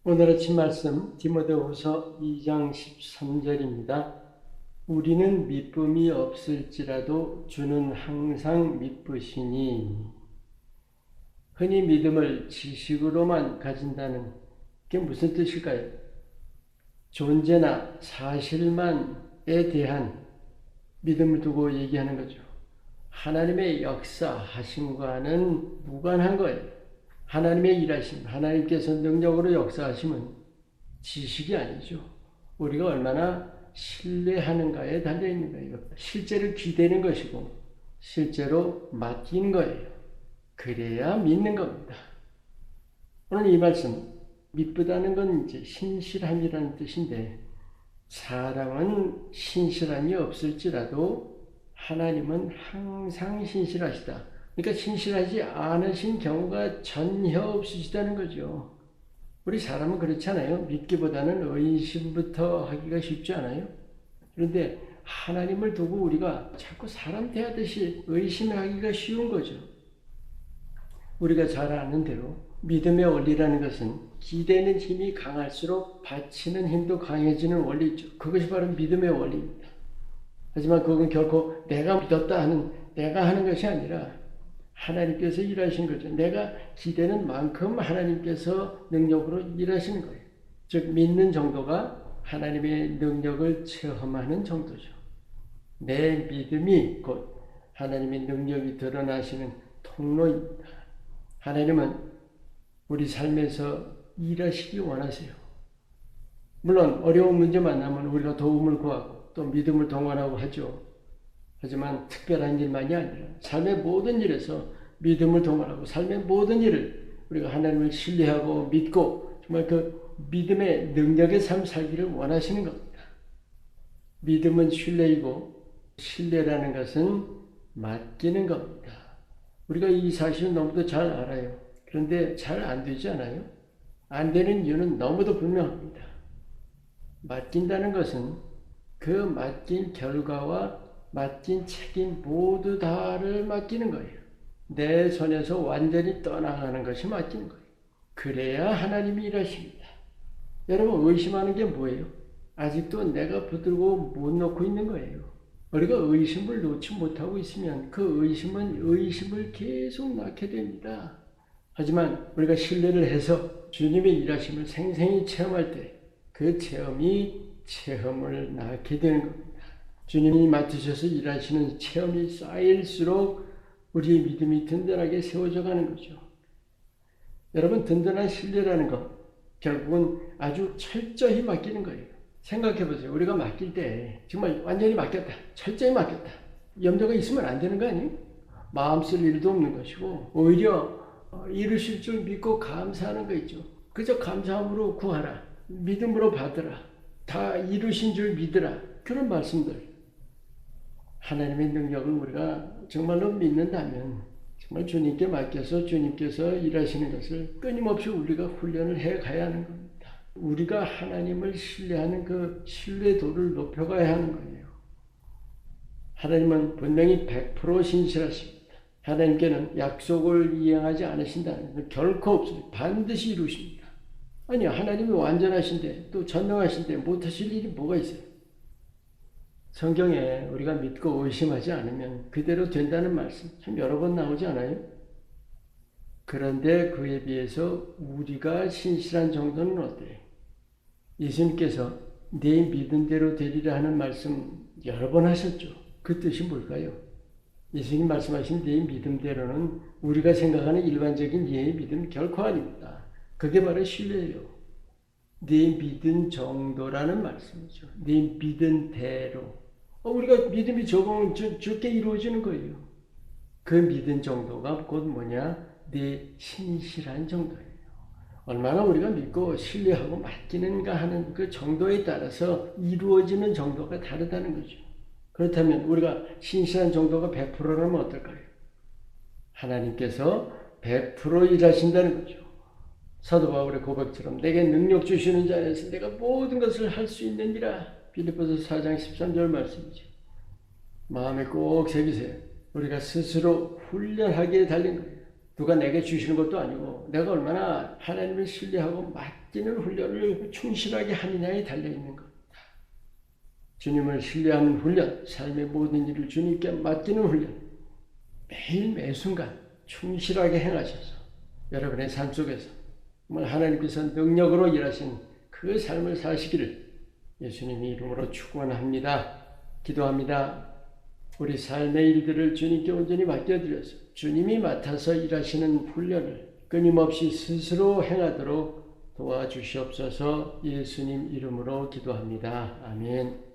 오늘 아침 말씀 디모데후서 2장 13절입니다. 우리는 미쁨이 없을지라도 주는 항상 미쁘시니. 흔히 믿음을 지식으로만 가진다는 게 무슨 뜻일까요? 존재나 사실만에 대한 믿음을 두고 얘기하는 거죠. 하나님의 역사하심과는 무관한 거예요. 하나님의 일하심, 하나님께서 능력으로 역사하심은 지식이 아니죠. 우리가 얼마나 신뢰하는가에 달려있는 거예요. 실제로 기대는 것이고 실제로 맡기는 거예요. 그래야 믿는 겁니다. 오늘 이 말씀, 미쁘다는 건 이제 신실함이라는 뜻인데, 사람은 신실함이 없을지라도 하나님은 항상 신실하시다. 그러니까 신실하지 않으신 경우가 전혀 없으시다는 거죠. 우리 사람은 그렇잖아요. 믿기보다는 의심부터 하기가 쉽지 않아요. 그런데 하나님을 두고 우리가 자꾸 사람 대하듯이 의심하기가 쉬운 거죠. 우리가 잘 아는 대로 믿음의 원리라는 것은 기대는 힘이 강할수록 바치는 힘도 강해지는 원리죠. 그것이 바로 믿음의 원리입니다. 하지만 그건 결코 내가 믿었다 하는, 내가 하는 것이 아니라 하나님께서 일하신 거죠. 내가 기대는 만큼 하나님께서 능력으로 일하시는 거예요. 즉 믿는 정도가 하나님의 능력을 체험하는 정도죠. 내 믿음이 곧 하나님의 능력이 드러나시는 통로입니다. 하나님은 우리 삶에서 일하시기 원하세요. 물론 어려운 문제 만나면 우리가 도움을 구하고 또 믿음을 동원하고 하죠. 하지만 특별한 일만이 아니라 삶의 모든 일에서 믿음을 동원하고 삶의 모든 일을 우리가 하나님을 신뢰하고 믿고 정말 그 믿음의 능력의 삶 살기를 원하시는 겁니다. 믿음은 신뢰이고 신뢰라는 것은 맡기는 겁니다. 우리가 이 사실을 너무도 잘 알아요. 그런데 잘 안 되지 않아요? 안 되는 이유는 너무도 분명합니다. 맡긴다는 것은 그 맡긴 결과와 맡긴 책임 모두 다를 맡기는 거예요. 내 손에서 완전히 떠나가는 것이 맡기는 거예요. 그래야 하나님이 일하십니다. 여러분 의심하는 게 뭐예요? 아직도 내가 붙들고 못 놓고 있는 거예요. 우리가 의심을 놓지 못하고 있으면 그 의심은 의심을 계속 낳게 됩니다. 하지만 우리가 신뢰를 해서 주님의 일하심을 생생히 체험할 때 그 체험이 체험을 낳게 되는 겁니다. 주님이 맡으셔서 일하시는 체험이 쌓일수록 우리의 믿음이 든든하게 세워져 가는 거죠. 여러분, 든든한 신뢰라는 것 결국은 아주 철저히 맡기는 거예요. 생각해 보세요. 우리가 맡길 때 정말 완전히 맡겼다, 철저히 맡겼다, 염려가 있으면 안 되는 거 아니에요? 마음 쓸 일도 없는 것이고 오히려 이루실 줄 믿고 감사하는 거 있죠. 그저 감사함으로 구하라, 믿음으로 받으라, 다 이루신 줄 믿으라, 그런 말씀들. 하나님의 능력을 우리가 정말로 믿는다면 정말 주님께 맡겨서 주님께서 일하시는 것을 끊임없이 우리가 훈련을 해 가야 하는 겁니다. 우리가 하나님을 신뢰하는 그 신뢰도를 높여가야 하는 거예요. 하나님은 분명히 100% 신실하십니다. 하나님께는 약속을 이행하지 않으신다는 건 결코 없습니다. 반드시 이루십니다. 아니, 하나님이 완전하신데 또 전능하신데 못하실 일이 뭐가 있어요? 성경에 우리가 믿고 의심하지 않으면 그대로 된다는 말씀 참 여러 번 나오지 않아요? 그런데 그에 비해서 우리가 신실한 정도는 어때요? 예수님께서 내 믿음대로 되리라 하는 말씀 여러 번 하셨죠. 그 뜻이 뭘까요? 예수님 말씀하신 내 믿음대로는 우리가 생각하는 일반적인 예의 믿음 결코 아닙니다. 그게 바로 신뢰예요. 네 믿은 정도라는 말씀이죠. 네 믿은 대로. 우리가 믿음이 조금 적게 이루어지는 거예요. 그 믿은 정도가 곧 뭐냐? 네 신실한 정도예요. 얼마나 우리가 믿고 신뢰하고 맡기는가 하는 그 정도에 따라서 이루어지는 정도가 다르다는 거죠. 그렇다면 우리가 신실한 정도가 100%라면 어떨까요? 하나님께서 100% 일하신다는 거죠. 사도 바울의 고백처럼 내게 능력 주시는 자 안에서 내가 모든 것을 할 수 있느니라. 빌립보서 4장 13절 말씀이죠. 마음에 꼭 새기세요. 우리가 스스로 훈련하기에 달린 거예요. 누가 내게 주시는 것도 아니고 내가 얼마나 하나님을 신뢰하고 맡기는 훈련을 충실하게 하느냐에 달려있는 것. 주님을 신뢰하는 훈련, 삶의 모든 일을 주님께 맡기는 훈련, 매일 매순간 충실하게 행하셔서 여러분의 삶 속에서 정말 하나님께서 능력으로 일하신 그 삶을 사시기를 예수님의 이름으로 축원합니다. 기도합니다. 우리 삶의 일들을 주님께 온전히 맡겨드려서 주님이 맡아서 일하시는 훈련을 끊임없이 스스로 행하도록 도와주시옵소서. 예수님 이름으로 기도합니다. 아멘.